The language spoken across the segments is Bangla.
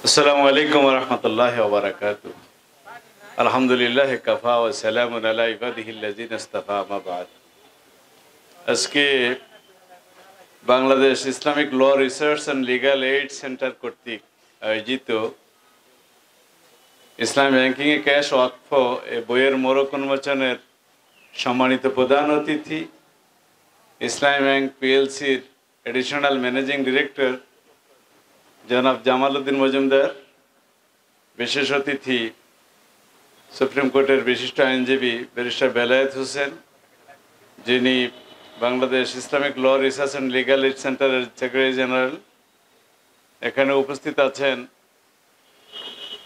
আসসালামু আলাইকুম ওয়া রাহমাতুল্লাহি ওয়া বারাকাতুহু। আলহামদুলিল্লাহি কাফা ওয়া সালামুন আলা ইবাদিহিল্লাযিনা ইসতাফা, আমা বা'দ। আজকে Bangladesh Islamic law research and legal aid centre কর্তৃক আয়োজিত ইসলামী ব্যাংকিং এ ক্যাশ ওয়াকফ এ বইয়ের মোড়ক উন্মোচনের সম্মানিত প্রধান অতিথি, ইসলামী ব্যাংক পিএলসির এডিশনাল ম্যানেজিং ডিরেক্টর জনাব জামাল উদ্দিন মজুমদার, বিশেষ অতিথি সুপ্রিম কোর্টের বিশিষ্ট আইনজীবী ব্যারিস্টার বেলায়েত হোসেন, যিনি Bangladesh Islamic law research and legal aid সেন্টারের সেক্রেটারি জেনারেল। এখানে উপস্থিত আছেন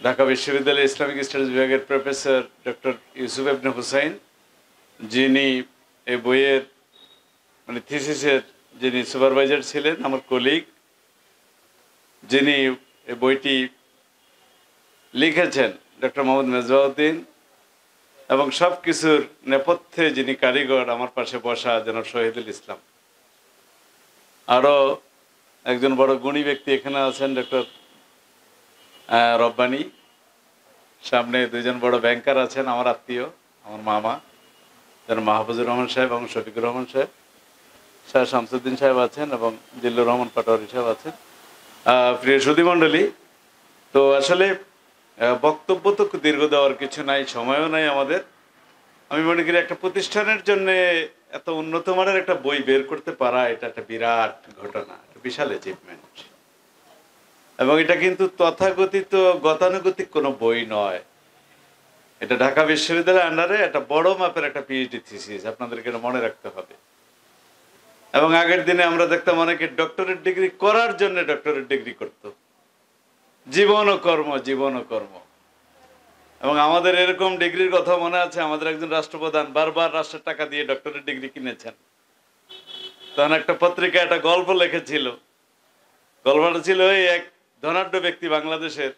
ঢাকা বিশ্ববিদ্যালয়ের ইসলামিক স্টাডিজ বিভাগের প্রফেসর ডক্টর ইউসুফ ইবনে হুসাইন, যিনি এই বইয়ের থিসিসের যিনি সুপারভাইজার ছিলেন, আমার কলিগ, যিনি এই বইটি লিখেছেন ডক্টর মোহাম্মদ মেজবাউদ্দিন, এবং সব কিছুর নেপথ্যে যিনি কারিগর আমার পাশে বসা জনাব শহীদুল ইসলাম। আরও একজন বড় গুণী ব্যক্তি এখানে আছেন ডক্টর রব্বানী। সামনে দুইজন বড় ব্যাংকার আছেন, আমার আত্মীয়, আমার মামা, যেন মাহফুজুর রহমান সাহেব এবং শফিকুর রহমান সাহেব, শাহ শামসুদ্দিন সাহেব আছেন এবং জিল্লুর রহমান পাটোয়ারি সাহেব আছেন। প্রিয় সুধীমণ্ডলী, তো আসলে বক্তব্য তো দীর্ঘ দেওয়ার কিছু নাই, সময়ও নাই আমাদের। আমি মনে করি একটা প্রতিষ্ঠানের জন্য এত উন্নত মানের একটা বই বের করতে পারা, এটা একটা বিরাট ঘটনা, একটা বিশাল অ্যাচিভমেন্ট। এবং এটা কিন্তু তথাকথিত গতানুগতিক কোনো বই নয়, এটা ঢাকা বিশ্ববিদ্যালয়ের আন্ডারে একটা বড় মাপের একটা পিএইচডি থিসিস, আপনাদেরকে এটা মনে রাখতে হবে। এবং আগের দিনে আমরা দেখতাম অনেকে ডক্টরেট ডিগ্রি করার জন্য ডক্টরেট ডিগ্রি করত, জীবন ও কর্ম, জীবন ও কর্ম। এবং আমাদের এরকম ডিগ্রির কথা মনে আছে, আমাদের একজন রাষ্ট্রপ্রধান বারবার রাষ্ট্রের টাকা দিয়ে ডক্টরেট ডিগ্রি কিনেছেন। তখন একটা পত্রিকা একটা গল্প লিখেছিল, গল্পটা ছিল এই এক ধনাঢ্য ব্যক্তি বাংলাদেশের,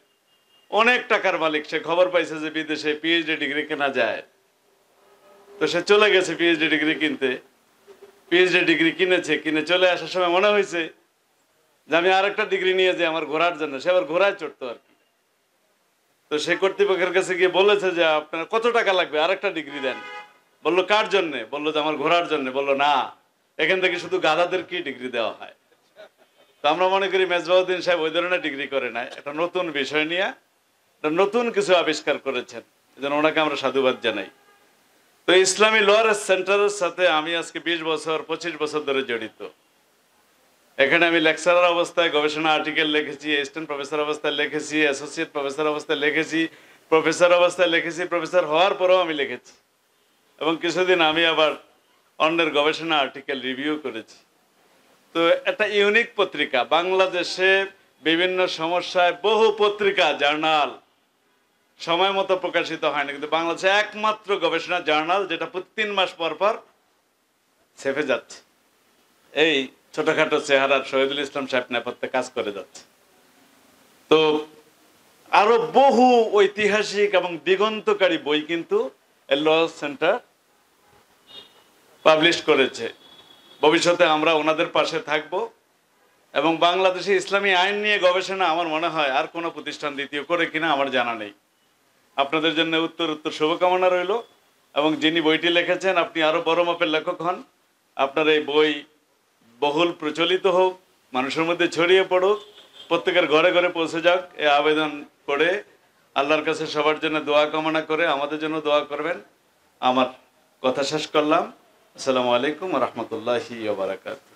অনেক টাকার মালিক, সে খবর পাইছে যে বিদেশে পিএইচডি ডিগ্রি কেনা যায়, তো সে চলে গেছে পিএইচডি ডিগ্রি কিনতে। পিএইচডি ডিগ্রি কিনেছে, কিনে চলে আসার সময় মনে হয়েছে যে আমি আরেকটা ডিগ্রি নিয়ে যাই আমার ঘোরার জন্য। সে আবার ঘোড়ায় চড়তো আর কি। তো সে কর্তৃপক্ষের কাছে গিয়ে বলেছে যে আপনার কত টাকা লাগবে, আরেকটা ডিগ্রি দেন। বললো কার জন্যে? বললো যে আমার ঘোরার জন্য। বললো না, এখান থেকে শুধু গাধাদেরকেই ডিগ্রি দেওয়া হয়। তো আমরা মনে করি মেজবাউদ্দিন সাহেব ওই ধরনের ডিগ্রি করে নাই, একটা নতুন বিষয় নিয়ে একটা নতুন কিছু আবিষ্কার করেছেন, এজন্য ওনাকে আমরা সাধুবাদ জানাই। তো ইসলামী ল সেন্টারের সাথে আমি আজকে 20-25 বছর ধরে জড়িত। এখানে আমি লেকচারার অবস্থায় গবেষণা আর্টিকেল লিখেছি, অ্যাসিস্ট্যান্ট প্রফেসর অবস্থায় লিখেছি, অ্যাসোসিয়েট প্রফেসর অবস্থায় লিখেছি, প্রফেসর অবস্থায় লিখেছি, প্রফেসর হওয়ার পরেও আমি লিখেছি। এবং কিছুদিন আমি আবার অন্যের গবেষণা আর্টিকেল রিভিউ করেছি। তো একটা ইউনিক পত্রিকা, বাংলাদেশে বিভিন্ন সমস্যায় বহু পত্রিকা জার্নাল সময় মতো প্রকাশিত হয় না, কিন্তু বাংলাদেশে একমাত্র গবেষণা জার্নাল যেটা প্রতি 3 মাস পর পর ছেপে যাচ্ছে। এই ছোটখাটো চেহারার শহীদুল ইসলাম সাহেব নেপথ্যে কাজ করে যাচ্ছে। তো আরো বহু ঐতিহাসিক এবং দিগন্তকারী বই কিন্তু ল সেন্টার পাবলিশ করেছে। ভবিষ্যতে আমরা ওনাদের পাশে থাকব। এবং বাংলাদেশে ইসলামী আইন নিয়ে গবেষণা আমার মনে হয় আর কোনো প্রতিষ্ঠান দ্বিতীয় করে কিনা আমার জানা নেই। আপনাদের জন্য উত্তর শুভকামনা রইল। এবং যিনি বইটি লিখেছেন, আপনি আরো বড় মাপের লেখক হন, আপনার এই বই বহুল প্রচলিত হোক, মানুষের মধ্যে ছড়িয়ে পড়ুক, প্রত্যেকের ঘরে ঘরে পৌঁছে যাক, এই আবেদন করে আল্লাহর কাছে সবার জন্য দোয়া কামনা করে আমাদের জন্য দোয়া করবেন। আমার কথা শেষ করলাম। আসসালামু আলাইকুম ওয়া রাহমাতুল্লাহি ওয়া বারাকাতুহু।